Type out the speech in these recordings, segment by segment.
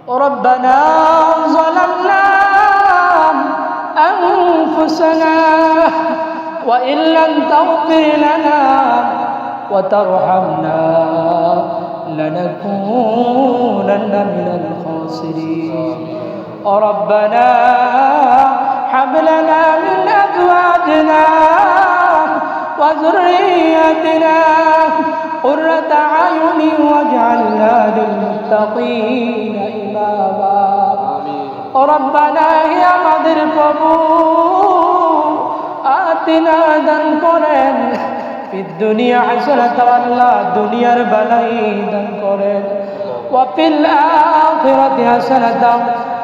ربنا ظلمنا أنفسنا وإن لم تغفر لنا وترحمنا لنكونن من الخاسرين ربنا هب لنا من أزواجنا وذريتنا قرة أعين واجعلنا للمتقين إماما ربنا هي আমাদের প্রভু আতিনা দান করেন ফিদ দুনিয়া হাসানাত আল্লাহ দুনিয়ার বালাই দান করেন ওয়া ফিল আখিরাতি হাসানাত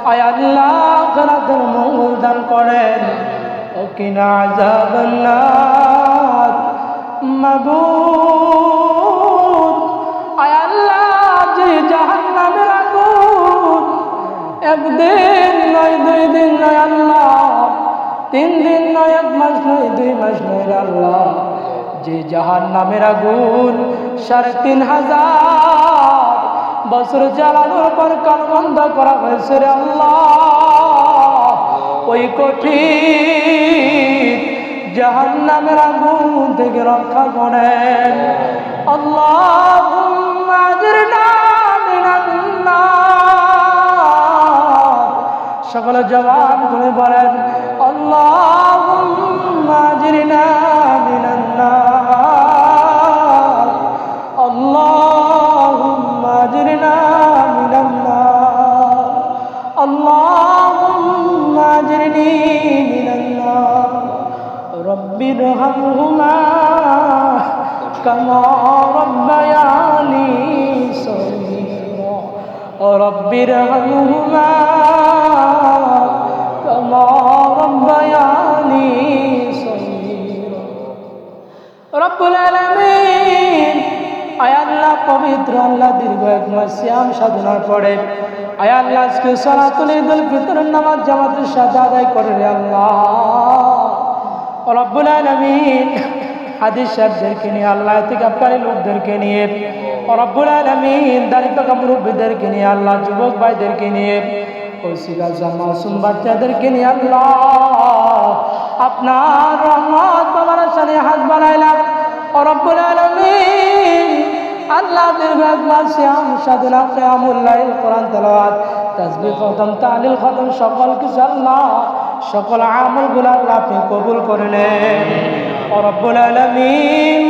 আয় আল্লাহ আখিরাতের মঙ্গল দান করেন ওয়া কিনা আযাবান নার মাবুদ আয় আল্লাহ যে জাহান্নামের আগুন একদিন নয় দুই দিন নয় আল্লাহ 3 দিন নয় 1 মাস নয় 2 মাস নয় আল্লাহ যে জাহান্নামের আগুন 3500 বছর জ্বালানোর পর কাল বন্ধ করা হয়েছে রে আল্লাহ ওই কঠিন জাহান্নামের আগুন থেকে রক্ষা করেন আল্লাহুম্মা আজরনা মিনান নার সকল জবান করে বলেন আল্লাহুম্মা আজরনা মিনান নার আল্লাহুম্মা আজরনা মিনান নার আল্লাহুম্মা আজরনি মিনান নার রব্বিরহামহুমা কামা রাব্বায়ানি সগীরা রব্বিরহামহুমা কামা রাব্বায়ানি সগীরা রব্বুল আলামিন আয় আল্লাহ পবিত্র আল্লাহ দীর্ঘ 1 মাস সিয়াম সাধনার পরে আয় আল্লাহ আজকে সালাতুল ঈদুল ফিতরের নামাজ জামাতের সাথে আদায় করে রে আল্লাহ রব্বুল আলামিন হাদিস সাহেবদেরকে নিয়ে আল্লাহ ইতিকাফকারী লোকদেরকে নিয়ে রব্বুল আলামিন দাড়ি পাকা মুরব্বিদেরকে নিয়ে আল্লাহ যুবক ভাইদেরকে নিয়ে ওসিলা মাসুম বাচ্চাদেরকে নিয়ে আল্লাহ আপনার রহমত বাবার সামনে হাত বাড়াইলাম রব্বুল আলামিন আল্লাহ দীর্ঘ 1 মাস সিয়াম সাধনা কিয়ামুল লাইল কোরআন তেলাওয়াত তাসবিহ খতম তাহলিল খতম সকল কিছু আল্লাহ সকল আমলগুলো আল্লাহ আপনি কবুল করে নেন রব্বুল আলামিন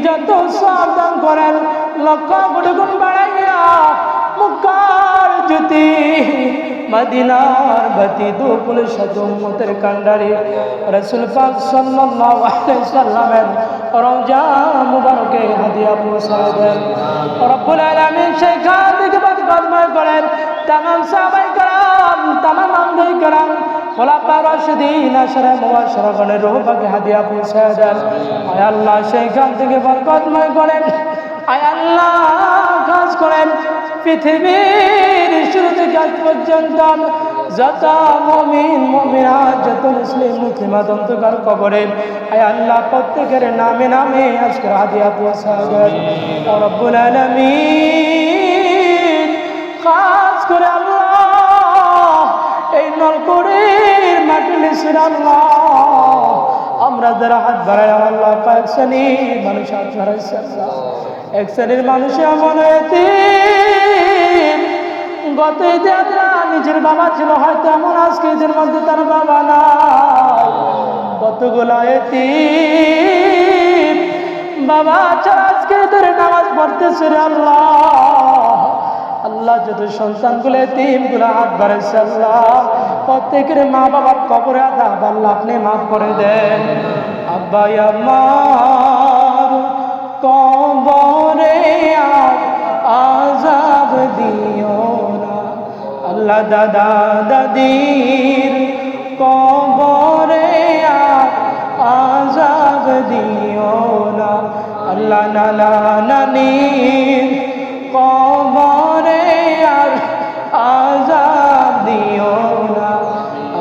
যত সওয়াব দান করেন লক্ষ কোটি গুণ বাড়াইয়া মুক্কার জ্যোতি মদিনার বাতি দুপুল সাজু উম্মতের কান্ডারি রাসূল পাক সাল্লাল্লাহু আলাইহি সাল্লামের রওজা মুবারকে হাদিয়া পৌঁছায় দেন রব্বুল আলামিন সেখান থেকে বরকতময় করেন তামাম সাহাবায়ে কেরাম তামাম আম্বিয়ায়ে কেরাম খোলাফায়ে রাশিদিন আশরে মুবাশশিরাগণের রূহ পাকে হাদিয়া পৌঁছায় দেন আয় আল্লাহ সেখান থেকে বরকতময় করেন আয় আল্লাহ কাজ করেন পৃথিবীর শুরু থেকে আজ পর্যন্ত যত মুমিন মুমিনাত যত মুসলিম মুসলিমাত অন্তকার কবরে আয় আল্লাহ প্রত্যেকের নামে নামে আজকে হাদিয়া পৌঁছায় দেন রব্বুল আলামিন খাস করে আল্লাহ এই নলকুড়ির মাটি নিচে আল্লাহ আমরা যারা হাত বাড়াই আল্লাহ কয়েক শ্রেণীর মানুষ হাত বাড়াইছে এক শ্রেণীর মানুষ এমন এতিম গত ঈদে নিজের বাবা ছিল হয়তো এমন আজকে ঈদের মধ্যে তার বাবা নাই কতগুলো এতিম বাবা ছাড়া আজকে ঈদের নামাজ পড়তেছে রে আল্লাহ আল্লাহ যত সন্তানগুলো এতিমগুলো হাত বাড়াইছে আল্লাহ প্রত্যেকের মা বাবার কবরে আযাব আল্লাহ আপনি মাফ করে দেন আব্বা আমার কবরে আযাব দিও না আল্লাহ দাদা দাদির কবরে আযাব দিও না আল্লাহ নানা নানির কবরে আযাব দিও না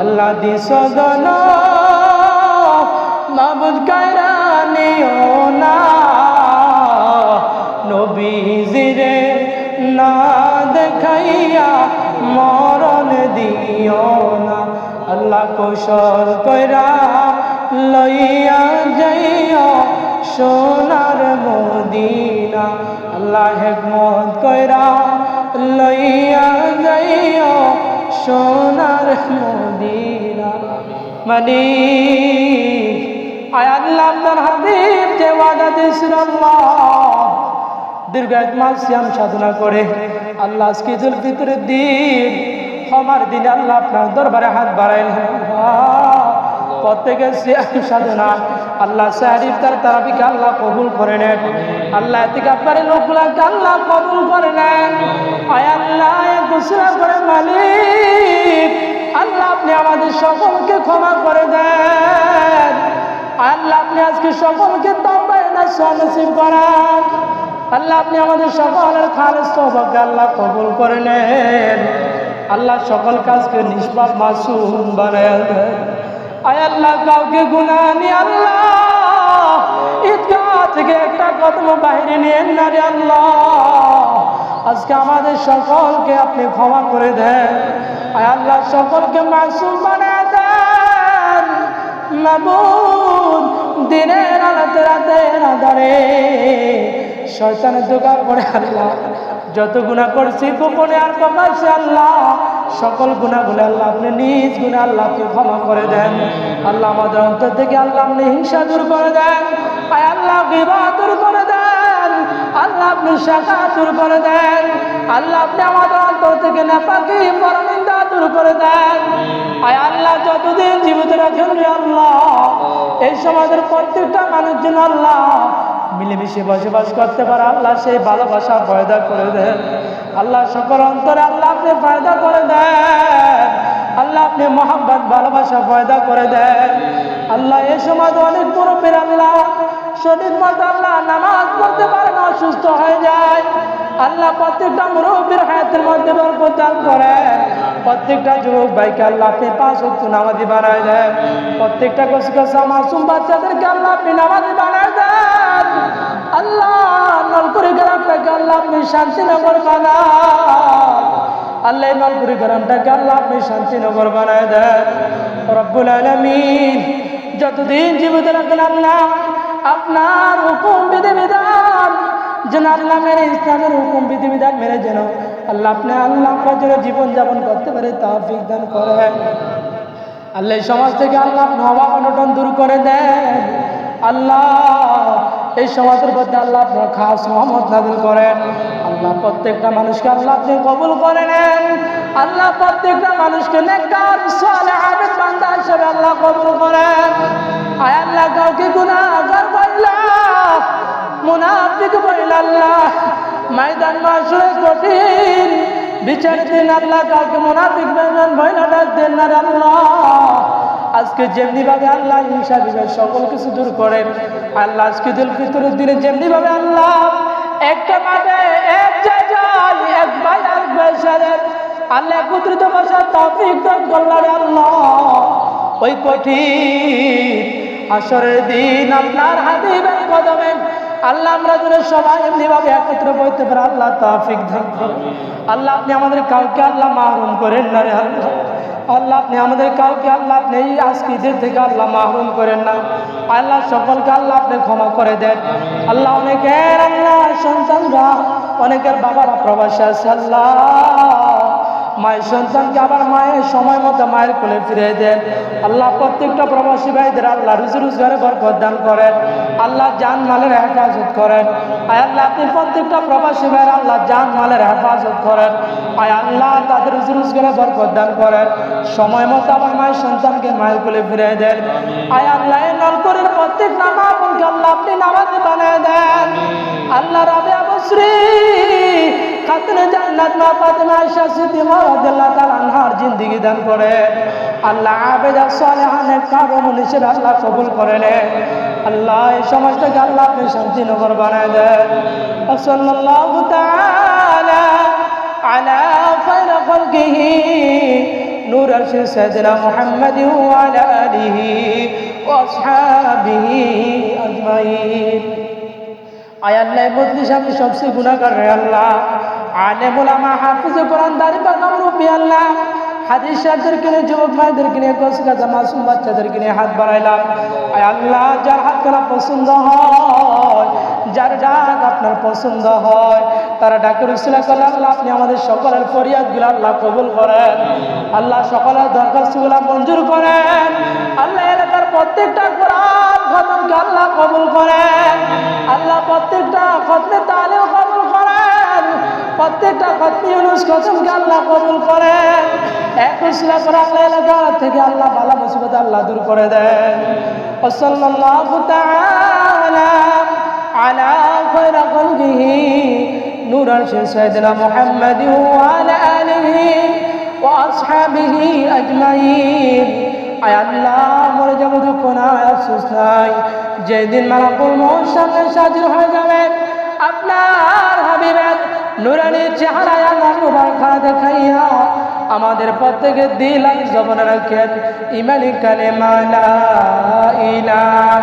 আল্লাহ দিসদন মাবুদ কায়রা নিও না নবীজিরে না দেখাইয়া মরণ দিও না আল্লাহ কৌশল কইরা লইয়া যাইও সোনার মদিনা আল্লাহ হিকমত কইরা লইয়া যাইও সোনার মদিনা মালিক আয় আল্লাহ আপনার হাবিব যে ওয়াদা দিয়েছেন আল্লাহ দীর্ঘ 1 মাস সিয়াম সাধনা করে আল্লাহ আজকে ঈদুল ফিতরের দিন ক্ষমার দিনে আল্লাহ আপনার দরবারে হাত বাড়াইলেন প্রত্যেকের সিয়াম সাধনা আল্লাহ সাহেব ইফতার তারাবিকে আল্লাহ কবুল করে নেন আল্লাহ ইতিকাফের লোকগুলাকে আল্লাহ কবুল করে নেন আয় আল্লাহ গোসল করে মালিক আল্লাহ আপনি আমাদের সকলকে ক্ষমা করে দেন আল্লাহ আপনি আজকে সকলকে তওবা নসিব করেন আল্লাহ আপনি আমাদের সকলের খালেস তওবাকে আল্লাহ কবুল করে নেন আল্লাহ সকল কাজকে নিষ্পাপ মাসুম বানায় দেন আয় আল্লাহ কাউকে গুনাহ নি আল্লাহ ঈদগাহ থেকে একটা কদম বাইরে নিয়ে না রে আল্লাহ আজকে আমাদের সকলকে আপনি ক্ষমা করে দেন আয় আল্লাহ সকলকে মাসুম বানায় দেন মাবুদ দিনের আলোতে রাতের আধারে শয়তানের দোকান করে আল্লাহ যত গুনাহ করছি গোপনে আর প্রকাশ্যে আল্লাহ সকল গুনাহগুলো আল্লাহ আপনি নিজ গুনাহ আল্লাহকে ক্ষমা করে দেন আল্লাহ আমাদের অন্তর থেকে আল্লাহ আপনি হিংসা দূর করে দেন আয় আল্লাহ গীবত দূর করে দেন আল্লাহ আপনি শাখা দূর করে দেন আল্লাহ আপনি আমাদের অন্তর থেকে নাপাকি পরনিন্দা দূর করে দেন আয় আল্লাহ যতদিন জীবিত রাখেন রে আল্লাহ এই সমাজের প্রত্যেকটা মানুষ যেন আল্লাহ মিলেমিশে বসবাস করতে পারে আল্লাহ সেই ভালোবাসা পয়দা করে দেন আল্লাহ সকল অন্তরে আল্লাহ আপনি পয়দা করে দেন আল্লাহ আপনি মোহাম্মত ভালোবাসা পয়দা করে দেন আল্লাহ এই সমাজ অনেক মুরব্বীর আল্লাহ সঠিক মতো আল্লাহ নামাজ পড়তে পারে না অসুস্থ হয়ে যায় আল্লাহ প্রত্যেকটা মুরব্বীর হায়াতের মধ্যে বরকত দান করেন প্রত্যেকটা যুবক ভাইকে আল্লাহ আপনি 5 ওয়াক্ত নামাজি বানায় দেন প্রত্যেকটা কচি মাসুম বাচ্চাদেরকে আল্লাহ আপনি নামাজি বানায় দেন আল্লাহ নলকুড়ি গ্রামটাকে আল্লাহ আপনি শান্তিনগর বানান আল্লাহ নলকুড়ি গ্রামটাকে আল্লাহ আপনি শান্তিনগর বানায় দেন রব্বুল আলামিন যতদিন জীবিত রাখেন আল্লাহ আপনার হুকুম বিধিবিধান যেন আল্লাহ মেরে ইসলামের হুকুম বিধিবিধান মেরে যেন আল্লাহ আপনি আল্লাহ আপনার জন্য জীবন যাপন করতে পারে তৌফিক দান করেন আল্লাহ সমাজ থেকে আল্লাহ আপনি অভাব অনটন দূর করে দেন আল্লাহ এই সমাজের মধ্যে আল্লাহ আপনার খাস রহমত নাযিল করেন আল্লাহ প্রত্যেকটা মানুষকে আল্লাহ আপনি কবুল করে নেন আল্লাহ প্রত্যেকটা মানুষকে নেককার সালেহ আবেদ বান্দা হিসেবে আল্লাহ কবুল করেন আয় আল্লাহ কাউকে গুনাহগার বললা মুনাফিক বললা আল্লাহ ময়দান মাশরে কঠিন বিচার দিন আল্লাহ কাউকে মুনাফিক বেঈমান বললা ডাক দেন না আল্লাহ আজকে যেমনি ভাবে আল্লাহ হিংসা বিবাদ সকল কিছু দূর করেন আল্লাহ আজকে ঈদুল ফিতরের দিনে যেমনি ভাবে আল্লাহ একটা মাঠে এক জায়গায় এক ভাই আর ভাই সাথে আল্লাহ একত্রিত বসার তৌফিক দান করলেন আল্লাহ ওই কঠিন আসরের দিন আপনার হাবিবের কদমে আল্লাহ আমরা যেন সবাই এমনি ভাবে একত্র বইতে পারে আল্লাহ তৌফিক দান করেন আল্লাহ আপনি আমাদের কাউকে আল্লাহ মাহরুম করেন না রে আল্লাহ আল্লাহ আপনি আমাদের কাউকে আল্লাহ আপনি এই আজকে ঈদের থেকে আল্লাহ মাহরুম করেন না আল্লাহ সকলকে আল্লাহ আপনি ক্ষমা করে দেন আল্লাহ অনেকের আল্লাহ সন্তানরা অনেকের বাবারা প্রবাসী আছে আল্লাহ মায়ের সন্তানকে আবার মায়ের সময় মতো মায়ের কোলে ফিরিয়ে দেন আল্লাহ প্রত্যেকটা প্রবাসী ভাইদের আল্লাহ রুজি রোজগারে বরকত দান করেন আল্লাহ জান মালের হেফাজত করেন আয় আল্লাহ আপনি প্রত্যেকটা প্রবাসী ভাইয়ের আল্লাহ জান মালের হেফাজত করেন আয় আল্লাহ তাদের রুজি রোজগারে বরকত দান করেন সময় মতো আবার মায়ের সন্তানকে মায়ের কোলে ফিরিয়ে দেন আয় আল্লাহ এই নলকুড়ির প্রত্যেকটা মা বোনকে আল্লাহ আপনি নামাজি বানিয়ে দেন আল্লাহ রাবিয়া বসরি খাতুনে জান্নাত মা ফাতেমা আয়েশা সিদ্দিকা রাদিয়াল্লাহু তাআলা আনহার জিন্দেগি দান করে আল্লাহ আবেদা সালেহানের কারণ হিসেবে আল্লাহ কবুল করে নেন আল্লাহ এই সমাজটাকে আল্লাহ আপনি শান্তিনগর বানায় দেন সাল্লাল্লাহু তাআলা আলা খায়রি খালকিহি নূর আরশি সাইয়্যিদিনা মুহাম্মাদিন ওয়া আলা আলিহি ওয়া আসহাবিহি আজমাইন আয় আল্লাহ মজলিস আমি সবচেয়ে গুনাহগার রে আল্লাহ আলেম উলামা হাফিজ কোরআন দারি পাক মুরব্বি আল্লাহ হাদিস শাস্ত্রকে নিয়ে যুবক ভাইদেরকে নিয়ে গোসগাজা মাসুম বাচ্চাদেরকে নিয়ে হাত বাড়াইলাম। আয় আল্লাহ, যার হাত করা পছন্দ হয়, যার ডাক আপনার পছন্দ হয়, তারা ডাকের উসিলা করে আল্লাহ আপনি আমাদের সকলের ফরিয়াদগুলো আল্লাহ কবুল করেন। আল্লাহ সকলের দরখাস্তগুলো মঞ্জুর করেন। আল্লাহ এলাকার প্রত্যেকটা কোরআন খতমকে আল্লাহ কবুল করেন। আল্লাহ প্রত্যেকটা খতমে তালিম কবুল করেন। প্রত্যেকটা খতমে ইউনুস খতমকে আল্লাহ কবুল করেন। এক উসিলা করে আল্লাহ এলাকা থেকে আল্লাহ বালা মুসিবত আল্লাহ দূর করে দেন। সাল্লাল্লাহু তাআলা আলা খায়রি খালকিহি নূর আরশি সাইয়্যিদিনা মুহাম্মাদ ওয়া আলা আলিহি ওয়া আসহাবিহি আজমাইন। আয় আল্লাহ, মরে যাব দুঃখ নাই, আফসোস নাই। যেদিন মালাকুল মউত সামনে হাজির হয়ে যাবে, আপনার হাবিবের নূরানি চেহারায় আল্লাহ মুবারক দেখাইয়া আমাদের প্রত্যেকের দিল আর জবানে রাখেন ইমানি কালেমা লা ইলাহা